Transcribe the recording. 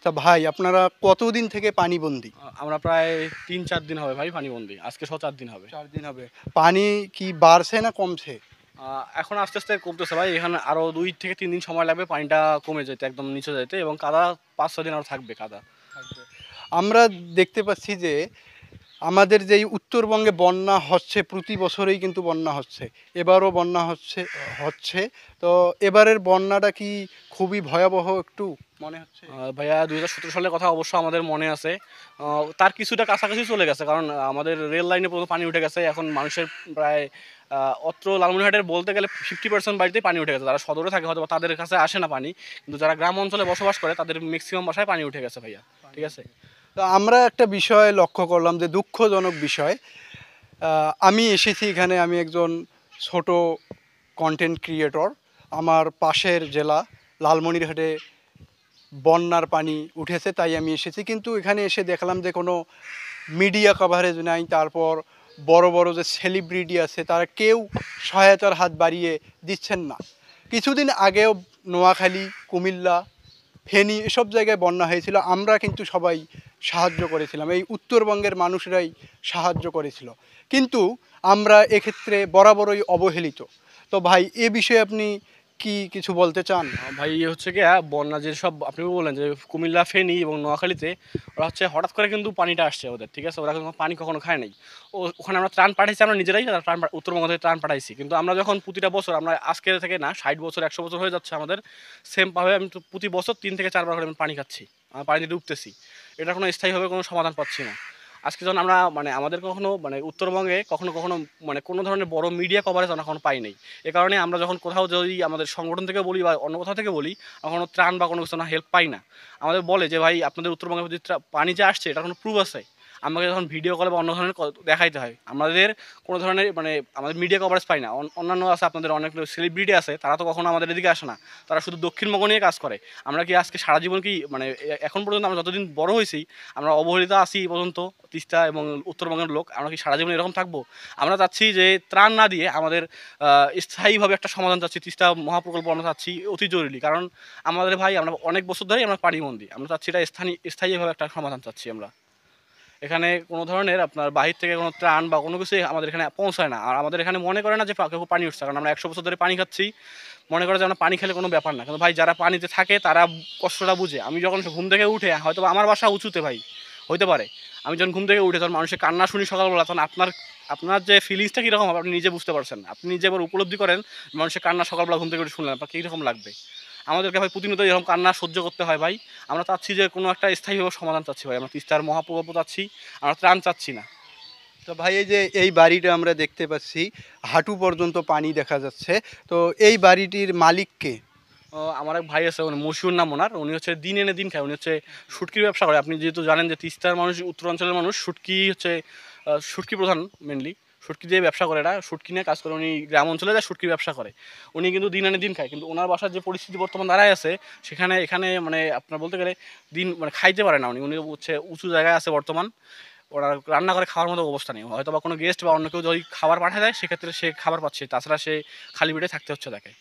তা ভাই আপনারা কতদিন থেকে পানিবন্দী? আমরা প্রায় ৩-৪ দিন হবে ভাই পানিবন্দী। আজকে সহ ৪ দিন হবে। ৪ দিন হবে। পানি কি বাড়ছে না কমছে? এখন আস্তে, আস্তে কমতেছে ভাই। এখানে আরো ২ থেকে ৩ দিন সময় লাগবে পানিটা কমে যেতে, একদম নিচে যাইতে, এবং কাদা ৫-৬ দিন আরো থাকবে কাদা। আমরা দেখতে পাচ্ছি যে আমাদের যেই উত্তরবঙ্গে বন্যা হচ্ছে, প্রতি বছরেই কিন্তু বন্যা হচ্ছে। এবারও বন্যা হচ্ছে। তো এবারের বন্যাটা কি খুবই ভয়াবহ একটু মনে হচ্ছে? ভাইয়া ২০১৭ সালের কথা অবশ্য আমাদের মনে আছে। তার কিছুটা কাছাকাছি চলে গেছে। কারণ আমাদের রেল লাইনে পর্যন্ত পানি উঠে গেছে। এখন মানুষের প্রায় অত্র লালমনিরহাটের বলতে গেলে 50% বাড়িতেই পানি উঠে গেছে। যারা সদরে থাকে হয়তোবা তাদের কাছে আসে না পানি। কিন্তু যারা গ্রাম অঞ্চলে বসবাস করে তাদের মেক্সিমাম বাসায় পানি উঠে গেছে ভাইয়া। ঠিক আছে? তো আমরা একটা বিষয় লক্ষ্য করলাম যে দুঃখজনক বিষয়। আমি এসেছি এখানে, আমি একজন ছোট কন্টেন্ট ক্রিয়েটর। আমার পাশের জেলা লালমনিরহাটে বন্যার পানি উঠেছে, তাই আমি এসেছি। কিন্তু এখানে এসে দেখলাম যে কোনো মিডিয়া কভারেজ নাই। তারপর বড় বড় যে সেলিব্রিটি আছে তারা কেউ সহায়তার হাত বাড়িয়ে দিচ্ছেন না। কিছুদিন আগেও নোয়াখালী, কুমিল্লা, ফেনী এসব জায়গায় বন্যা হয়েছিল। আমরা কিন্তু সবাই সাহায্য করেছিলাম, এই উত্তরবঙ্গের মানুষরাই সাহায্য করেছিল। কিন্তু আমরা এক্ষেত্রে বরাবরই অবহেলিত। তো ভাই এ বিষয়ে আপনি কি কিছু বলতে চান? ভাই হচ্ছে গিয়া বন্যা যেসব আপনি বললেন যে কুমিল্লা, ফেনী এবং নোয়াখালীতে ওরা হচ্ছে হঠাৎ করে কিন্তু পানিটা আসছে ওদের, ঠিক আছে? ওরা কিন্তু পানি কখনো খায় নাই। ওখানে আমরা ত্রাণ পাঠাইছি, আমরা নিজেরাই উত্তরবঙ্গ থেকে ত্রাণ পাঠাইছি। কিন্তু আমরা যখন প্রতিটা বছর, আমরা আজকে থেকে না ৬০ বছর ১০০ বছর হয়ে যাচ্ছে আমাদের সেম ভাবে আমি তো প্রতি বছর ৩ থেকে ৪ বার করে আমি পানি খাচ্ছি, আমরা পানিতে ডুবতেছি। এটা কোনো স্থায়ীভাবে কোনো সমাধান পাচ্ছি না। আজকে যখন আমরা মানে আমাদের কখনো মানে উত্তরবঙ্গে কখনো কখনো মানে কোনো ধরনের বড় মিডিয়া কভারেজ আমরা কখনো পাই নাই। এ কারণে আমরা যখন কোথাও যদি আমাদের সংগঠন থেকে বলি বা অন্য কোথাও থেকে বলি, আমরা কোনো ত্রাণ বা কোনো কিছু না হেল্প পাই না। আমাদের বলে যে ভাই আপনাদের উত্তরবঙ্গের প্রতি পানি যে আসছে এটার কোনো প্রুফ আছে? আমাকে যখন ভিডিও কলে বা অন্য ধরনের দেখাইতে হয়, আমাদের কোনো ধরনের মানে আমাদের মিডিয়া কভারেজ পাই না। অন্যান্য আছে, আপনাদের অনেক সেলিব্রিটি আছে, তারা তো কখনো আমাদের এদিকে আসে না। তারা শুধু দক্ষিণবঙ্গ নিয়ে কাজ করে। আমরা কি আজকে সারা জীবন কি মানে এখন পর্যন্ত আমরা যতদিন বড় হয়েছি আমরা অবহেলিত আছি এই পর্যন্ত তিস্তা এবং উত্তরবঙ্গের লোক, আমরা কি সারা জীবন এরকম থাকবো? আমরা চাচ্ছি যে ত্রাণ না দিয়ে আমাদের স্থায়ীভাবে একটা সমাধান চাচ্ছি। তিস্তা মহাপ্রকল্প আমরা চাচ্ছি অতি জরুরি। কারণ আমাদের ভাই আমরা অনেক বছর ধরেই আমরা পানিবন্দী। আমরা চাচ্ছি এটা স্থায়ীভাবে একটা সমাধান চাচ্ছি আমরা। এখানে কোনো ধরনের আপনার বাহির থেকে কোনো ত্রাণ বা কোনো কিছুই আমাদের এখানে পৌঁছায় না। আর আমাদের এখানে মনে করে না যে কেউ পানি উঠছে। কারণ আমরা ১০০ বছর ধরে পানি খাচ্ছি। মনে করে যে আমরা পানি খেলে কোনো ব্যাপার না। কিন্তু ভাই যারা পানিতে থাকে তারা কষ্টটা বুঝে। আমি যখন ঘুম থেকে উঠে, হয়তোবা আমার বাসা উঁচুতে ভাই, হইতে পারে। আমি যখন ঘুম থেকে উঠে তখন মানুষের কান্না শুনি সকালবেলা, তখন আপনার আপনার যে ফিলিংসটা কীরকম হবে আপনি নিজে বুঝতে পারছেন। আপনি নিজে এবার উপলব্ধি করেন মানুষের কান্না সকালবেলা ঘুম থেকে উঠে শুনলেন, আপনার কীরকম লাগবে? আমাদেরকে ভাই প্রতিনিয়ত এরকম কান্না সহ্য করতে হয় ভাই। আমরা চাচ্ছি যে কোনো একটা স্থায়ীভাবে সমাধান চাচ্ছি ভাই। আমরা তিস্তার মহাপ্রকল্প চাচ্ছি, আমরা ত্রাণ চাচ্ছি না। তো ভাই এই যে এই বাড়িটা আমরা দেখতে পাচ্ছি, হাঁটু পর্যন্ত পানি দেখা যাচ্ছে। তো এই বাড়িটির মালিক কে? আমার এক ভাই আছে, মানে মশিউর নাম ওনার। উনি হচ্ছে দিন এনে দিন খায়। উনি হচ্ছে শুটকির ব্যবসা করে। আপনি যেহেতু জানেন যে তিস্তার মানুষ, উত্তরাঞ্চলের মানুষ শুটকি হচ্ছে শুটকি প্রধান মেনলি। শুটকি দিয়ে ব্যবসা করে, এরা শুটকি নিয়ে কাজ করে। উনি গ্রাম অঞ্চলে যায় শুটকির ব্যবসা করে। উনি কিন্তু দিন আনে দিন খায়। কিন্তু ওনার বাসার যে পরিস্থিতি বর্তমান দাঁড়ায় আছে, সেখানে এখানে মানে আপনার বলতে গেলে দিন মানে খাইতে পারে না উনি। উনি হচ্ছে উঁচু জায়গায় আছে বর্তমান। ওরা রান্না করে খাওয়ার মতো অবস্থা নেই। হয়তো বা কোনো গেস্ট বা অন্য কেউ যদি খাবার পাঠায় দেয় সেক্ষেত্রে সে খাবার পাচ্ছে, তাছাড়া সে খালি পেটে থাকতে হচ্ছে তাকে।